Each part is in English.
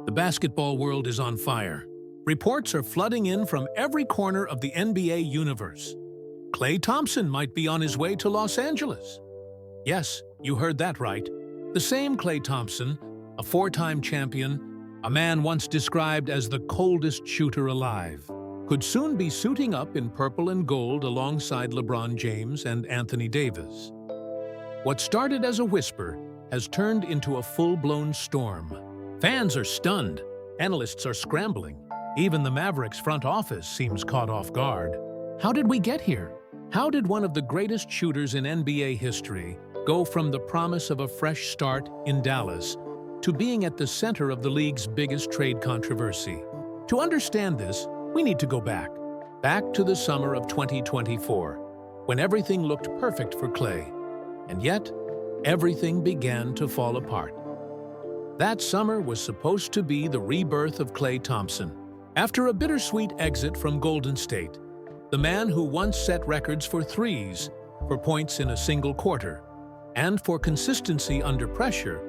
The basketball world is on fire. Reports are flooding in from every corner of the NBA universe. Klay Thompson might be on his way to Los Angeles. Yes, you heard that right. The same Klay Thompson, a four-time champion, a man once described as the coldest shooter alive, could soon be suiting up in purple and gold alongside LeBron James and Anthony Davis. What started as a whisper has turned into a full-blown storm. Fans are stunned. Analysts are scrambling. Even the Mavericks front office seems caught off guard. How did we get here? How did one of the greatest shooters in NBA history go from the promise of a fresh start in Dallas to being at the center of the league's biggest trade controversy? To understand this, we need to go back to the summer of 2024, when everything looked perfect for Klay. And yet, everything began to fall apart. That summer was supposed to be the rebirth of Klay Thompson. After a bittersweet exit from Golden State, the man who once set records for threes, for points in a single quarter, and for consistency under pressure,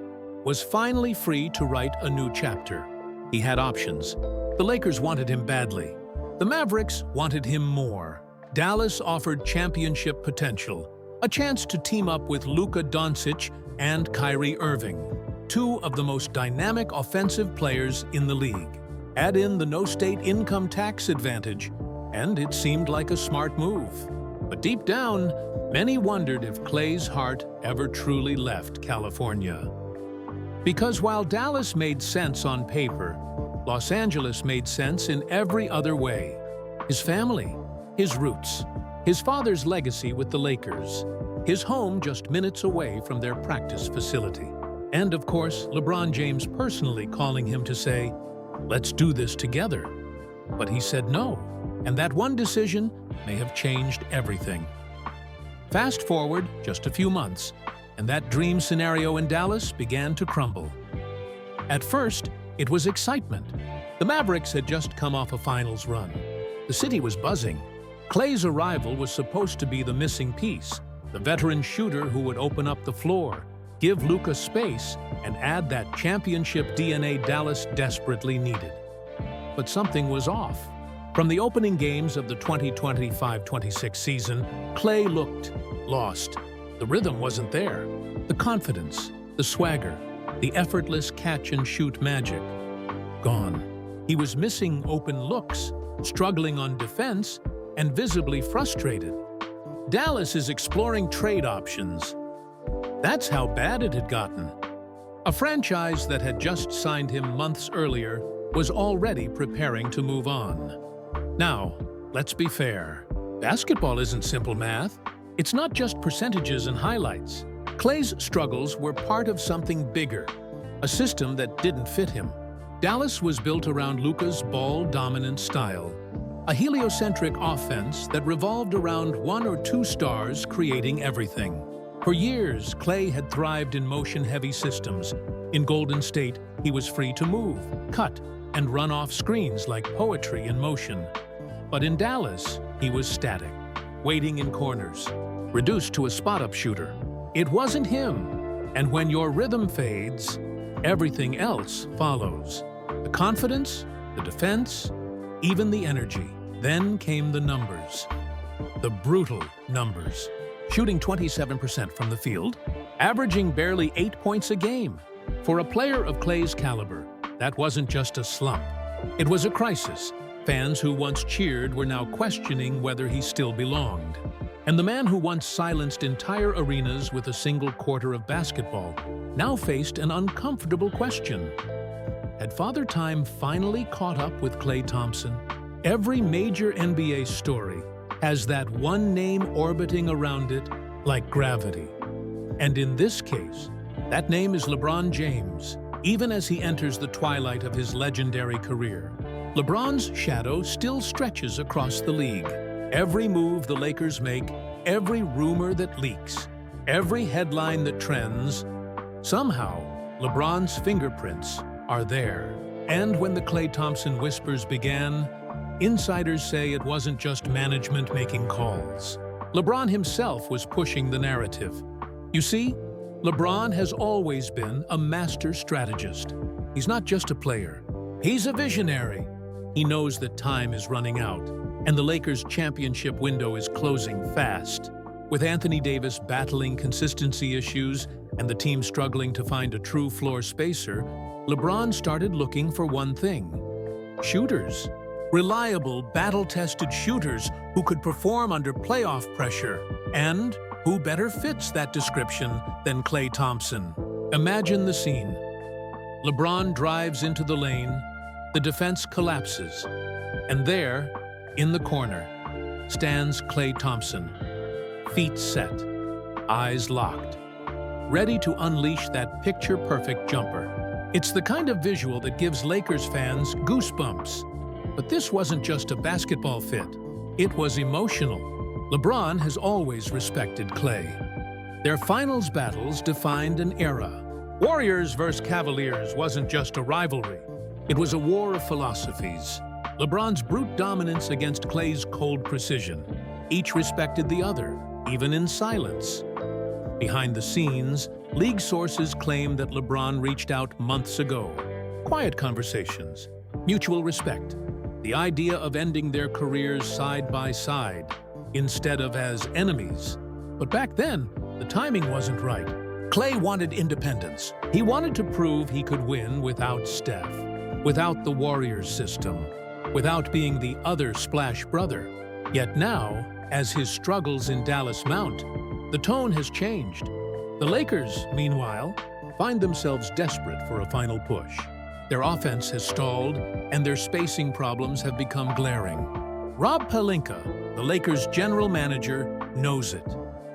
was finally free to write a new chapter. He had options. The Lakers wanted him badly. The Mavericks wanted him more. Dallas offered championship potential, a chance to team up with Luka Doncic and Kyrie Irving, two of the most dynamic offensive players in the league. Add in the no-state income tax advantage, and it seemed like a smart move. But deep down, many wondered if Klay's heart ever truly left California. Because while Dallas made sense on paper, Los Angeles made sense in every other way. His family, his roots, his father's legacy with the Lakers, his home just minutes away from their practice facility. And of course, LeBron James personally calling him to say, "Let's do this together." But he said no, and that one decision may have changed everything. Fast forward just a few months, and that dream scenario in Dallas began to crumble. At first, it was excitement. The Mavericks had just come off a finals run. The city was buzzing. Klay's arrival was supposed to be the missing piece, the veteran shooter who would open up the floor, give Luka space, and add that championship DNA Dallas desperately needed. But something was off. From the opening games of the 2025-26 season, Klay looked lost. The rhythm wasn't there. The confidence, the swagger, the effortless catch-and-shoot magic, gone. He was missing open looks, struggling on defense, and visibly frustrated. Dallas is exploring trade options. That's how bad it had gotten. A franchise that had just signed him months earlier was already preparing to move on. Now, let's be fair. Basketball isn't simple math. It's not just percentages and highlights. Klay's struggles were part of something bigger, a system that didn't fit him. Dallas was built around Luka's ball-dominant style, a heliocentric offense that revolved around one or two stars creating everything. For years, Klay had thrived in motion-heavy systems. In Golden State, he was free to move, cut, and run off screens like poetry in motion. But in Dallas, he was static, waiting in corners, reduced to a spot-up shooter. It wasn't him, and when your rhythm fades, everything else follows. The confidence, the defense, even the energy. Then came the numbers. The brutal numbers. Shooting 27% from the field, averaging barely 8 points a game. For a player of Klay's caliber, that wasn't just a slump. It was a crisis. Fans who once cheered were now questioning whether he still belonged. And the man who once silenced entire arenas with a single quarter of basketball now faced an uncomfortable question. Had Father Time finally caught up with Klay Thompson? Every major NBA story has that one name orbiting around it like gravity. And in this case, that name is LeBron James, even as he enters the twilight of his legendary career. LeBron's shadow still stretches across the league. Every move the Lakers make, every rumor that leaks, every headline that trends, somehow LeBron's fingerprints are there. And when the Klay Thompson whispers began, insiders say it wasn't just management making calls. LeBron himself was pushing the narrative. You see, LeBron has always been a master strategist. He's not just a player. He's a visionary. He knows that time is running out, and the Lakers' championship window is closing fast. With Anthony Davis battling consistency issues and the team struggling to find a true floor spacer, LeBron started looking for one thing: shooters. Reliable, battle-tested shooters who could perform under playoff pressure. And who better fits that description than Klay Thompson? Imagine the scene. LeBron drives into the lane, the defense collapses, and there, in the corner, stands Klay Thompson, feet set, eyes locked, ready to unleash that picture-perfect jumper. It's the kind of visual that gives Lakers fans goosebumps. But this wasn't just a basketball fit. It was emotional. LeBron has always respected Klay. Their finals battles defined an era. Warriors versus Cavaliers wasn't just a rivalry. It was a war of philosophies. LeBron's brute dominance against Klay's cold precision. Each respected the other, even in silence. Behind the scenes, league sources claim that LeBron reached out months ago. Quiet conversations, mutual respect. The idea of ending their careers side by side, instead of as enemies. But back then, the timing wasn't right. Klay wanted independence. He wanted to prove he could win without Steph, without the Warriors system, without being the other Splash brother. Yet now, as his struggles in Dallas mount, the tone has changed. The Lakers, meanwhile, find themselves desperate for a final push. Their offense has stalled, and their spacing problems have become glaring. Rob Pelinka, the Lakers' general manager, knows it.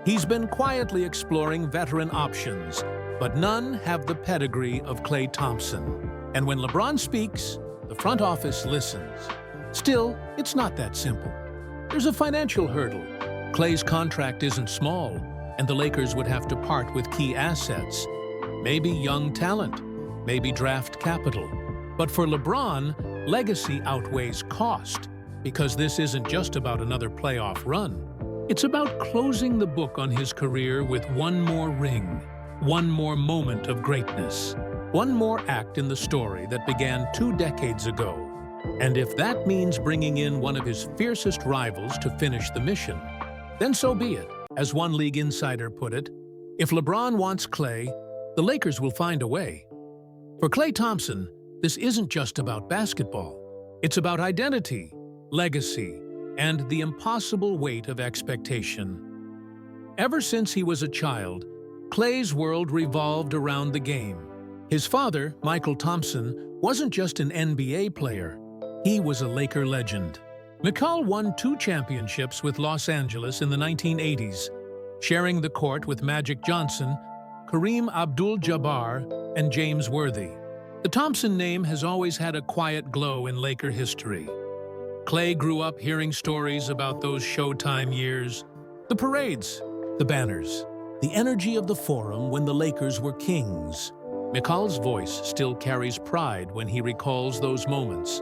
He's been quietly exploring veteran options, but none have the pedigree of Klay Thompson. And when LeBron speaks, the front office listens. Still, it's not that simple. There's a financial hurdle. Klay's contract isn't small, and the Lakers would have to part with key assets. Maybe young talent, maybe draft capital. But for LeBron, legacy outweighs cost, because this isn't just about another playoff run. It's about closing the book on his career with one more ring, one more moment of greatness, one more act in the story that began 2 decades ago. And if that means bringing in one of his fiercest rivals to finish the mission, then so be it. As one league insider put it, if LeBron wants Klay, the Lakers will find a way. For Klay Thompson, this isn't just about basketball. It's about identity, legacy, and the impossible weight of expectation. Ever since he was a child, Klay's world revolved around the game. His father, Michael Thompson, wasn't just an NBA player. He was a Laker legend. McCall won 2 championships with Los Angeles in the 1980s, sharing the court with Magic Johnson, Kareem Abdul-Jabbar, and James Worthy. The Thompson name has always had a quiet glow in Laker history. Klay grew up hearing stories about those Showtime years, the parades, the banners, the energy of the Forum when the Lakers were kings. McCall's voice still carries pride when he recalls those moments.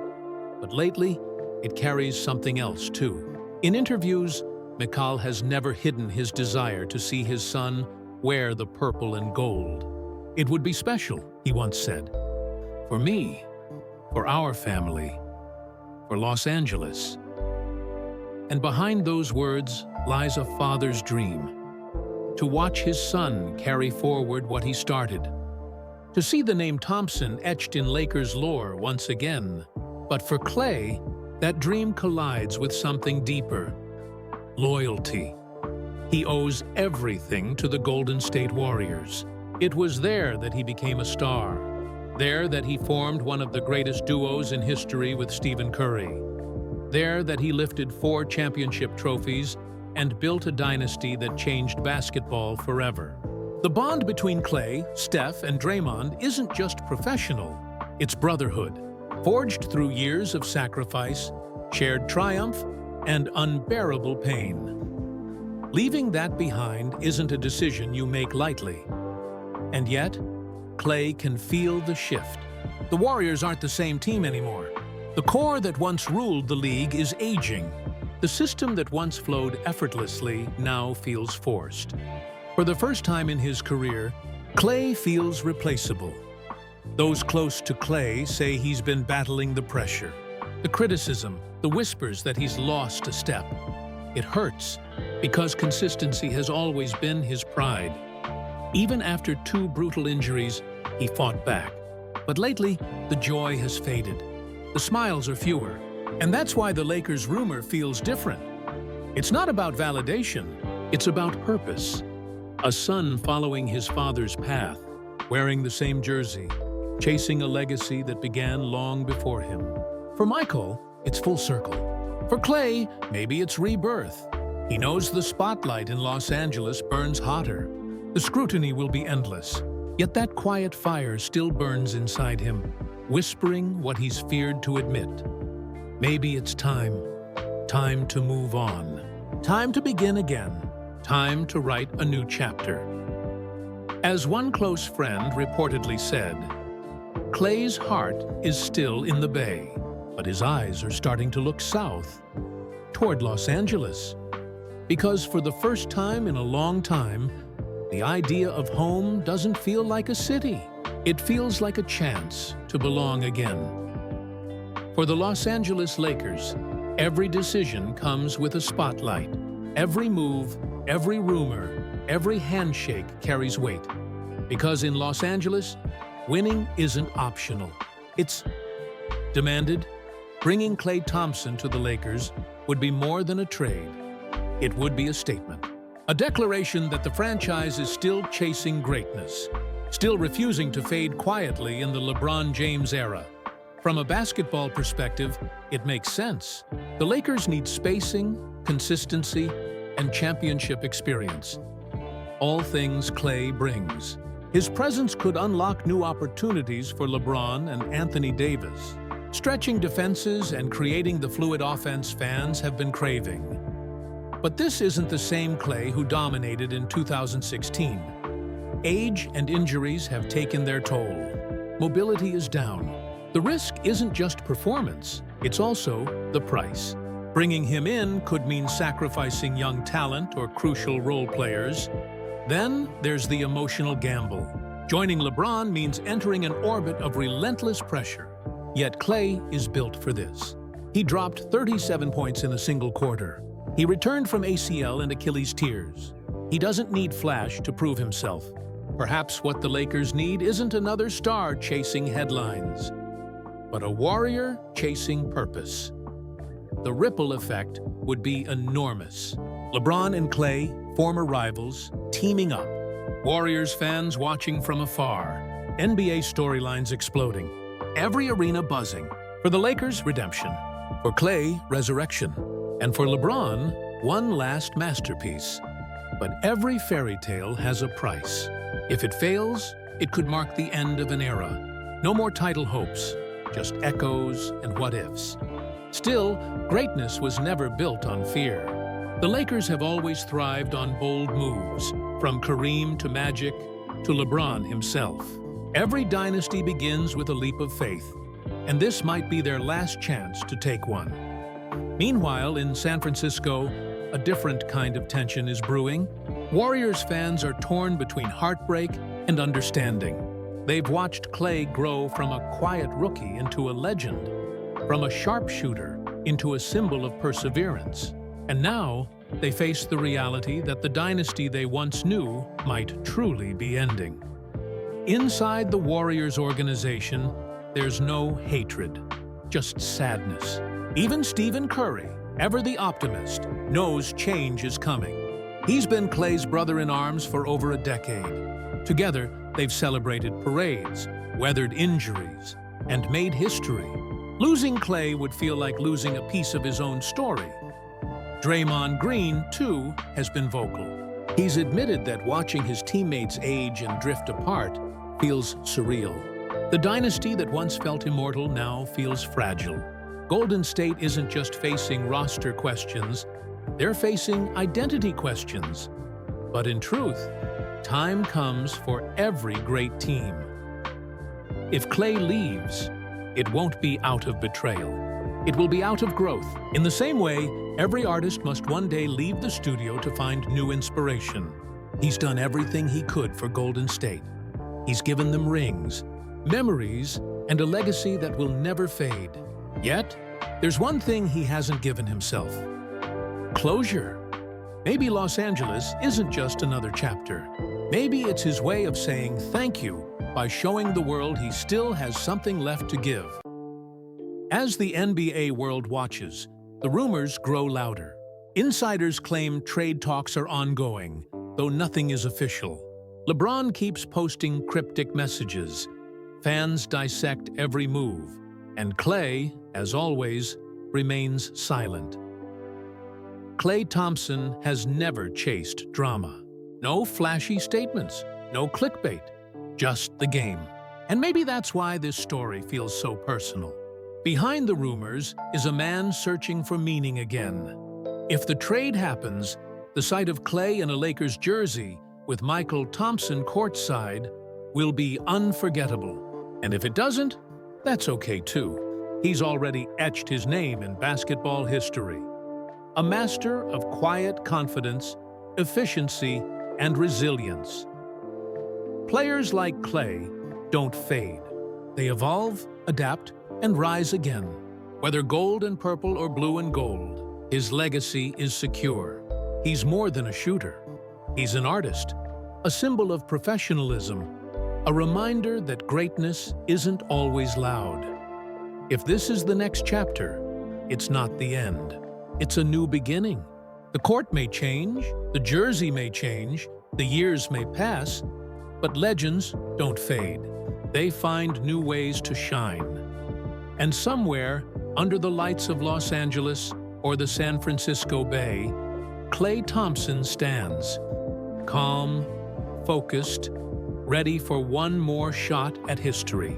But lately, it carries something else too. In interviews, McCall has never hidden his desire to see his son wear the purple and gold. It would be special, he once said. For me, for our family, for Los Angeles. And behind those words lies a father's dream. To watch his son carry forward what he started. To see the name Thompson etched in Lakers lore once again. But for Klay, that dream collides with something deeper. Loyalty. He owes everything to the Golden State Warriors. It was there that he became a star. There that he formed one of the greatest duos in history with Stephen Curry. There that he lifted 4 championship trophies and built a dynasty that changed basketball forever. The bond between Klay, Steph, and Draymond isn't just professional, it's brotherhood, forged through years of sacrifice, shared triumph, and unbearable pain. Leaving that behind isn't a decision you make lightly. And yet, Klay can feel the shift. The Warriors aren't the same team anymore. The core that once ruled the league is aging. The system that once flowed effortlessly now feels forced. For the first time in his career, Klay feels replaceable. Those close to Klay say he's been battling the pressure, the criticism, the whispers that he's lost a step. It hurts because consistency has always been his pride. Even after 2 brutal injuries, he fought back. But lately, the joy has faded. The smiles are fewer. And that's why the Lakers' rumor feels different. It's not about validation, it's about purpose. A son following his father's path, wearing the same jersey, chasing a legacy that began long before him. For Michael, it's full circle. For Klay, maybe it's rebirth. He knows the spotlight in Los Angeles burns hotter. The scrutiny will be endless. Yet that quiet fire still burns inside him, whispering what he's feared to admit. Maybe it's time to move on. Time to begin again. Time to write a new chapter. As one close friend reportedly said, Klay's heart is still in the Bay, but his eyes are starting to look south, toward Los Angeles. Because for the first time in a long time, the idea of home doesn't feel like a city. It feels like a chance to belong again. For the Los Angeles Lakers, every decision comes with a spotlight. Every move, every rumor, every handshake carries weight. Because in Los Angeles, winning isn't optional. It's demanded. Bringing Klay Thompson to the Lakers would be more than a trade. It would be a statement. A declaration that the franchise is still chasing greatness, still refusing to fade quietly in the LeBron James era. From a basketball perspective, it makes sense. The Lakers need spacing, consistency, and championship experience. All things Klay brings. His presence could unlock new opportunities for LeBron and Anthony Davis, stretching defenses and creating the fluid offense fans have been craving. But this isn't the same Klay who dominated in 2016. Age and injuries have taken their toll. Mobility is down. The risk isn't just performance, it's also the price. Bringing him in could mean sacrificing young talent or crucial role players. Then there's the emotional gamble. Joining LeBron means entering an orbit of relentless pressure. Yet Klay is built for this. He dropped 37 points in a single quarter. He returned from ACL and Achilles tears. He doesn't need flash to prove himself. Perhaps what the Lakers need isn't another star chasing headlines, but a warrior chasing purpose. The ripple effect would be enormous. LeBron and Klay, former rivals, teaming up. Warriors fans watching from afar. NBA storylines exploding. Every arena buzzing. For the Lakers, redemption. For Klay, resurrection. And for LeBron, one last masterpiece. But every fairy tale has a price. If it fails, it could mark the end of an era. No more title hopes, just echoes and what-ifs. Still, greatness was never built on fear. The Lakers have always thrived on bold moves, from Kareem to Magic to LeBron himself. Every dynasty begins with a leap of faith, and this might be their last chance to take one. Meanwhile, in San Francisco, a different kind of tension is brewing. Warriors fans are torn between heartbreak and understanding. They've watched Klay grow from a quiet rookie into a legend, from a sharpshooter into a symbol of perseverance. And now, they face the reality that the dynasty they once knew might truly be ending. Inside the Warriors organization, there's no hatred, just sadness. Even Stephen Curry, ever the optimist, knows change is coming. He's been Klay's brother-in-arms for over a decade. Together, they've celebrated parades, weathered injuries, and made history. Losing Klay would feel like losing a piece of his own story. Draymond Green, too, has been vocal. He's admitted that watching his teammates age and drift apart feels surreal. The dynasty that once felt immortal now feels fragile. Golden State isn't just facing roster questions, they're facing identity questions. But in truth, time comes for every great team. If Klay leaves, it won't be out of betrayal. It will be out of growth. In the same way, every artist must one day leave the studio to find new inspiration. He's done everything he could for Golden State. He's given them rings, memories, and a legacy that will never fade. Yet, there's one thing he hasn't given himself: closure. Maybe Los Angeles isn't just another chapter. Maybe it's his way of saying thank you by showing the world he still has something left to give. As the NBA world watches, the rumors grow louder. Insiders claim trade talks are ongoing, though nothing is official. LeBron keeps posting cryptic messages. Fans dissect every move, and Klay, as always, remains silent. Klay Thompson has never chased drama. No flashy statements, no clickbait, just the game. And maybe that's why this story feels so personal. Behind the rumors is a man searching for meaning again. If the trade happens, the sight of Klay in a Lakers jersey with Michael Thompson courtside will be unforgettable. And if it doesn't, that's okay too. He's already etched his name in basketball history. A master of quiet confidence, efficiency, and resilience. Players like Klay don't fade. They evolve, adapt, and rise again. Whether gold and purple or blue and gold, his legacy is secure. He's more than a shooter. He's an artist, a symbol of professionalism, a reminder that greatness isn't always loud. If this is the next chapter, it's not the end. It's a new beginning. The court may change, the jersey may change, the years may pass, but legends don't fade. They find new ways to shine. And somewhere, under the lights of Los Angeles or the San Francisco Bay, Klay Thompson stands, calm, focused, ready for one more shot at history.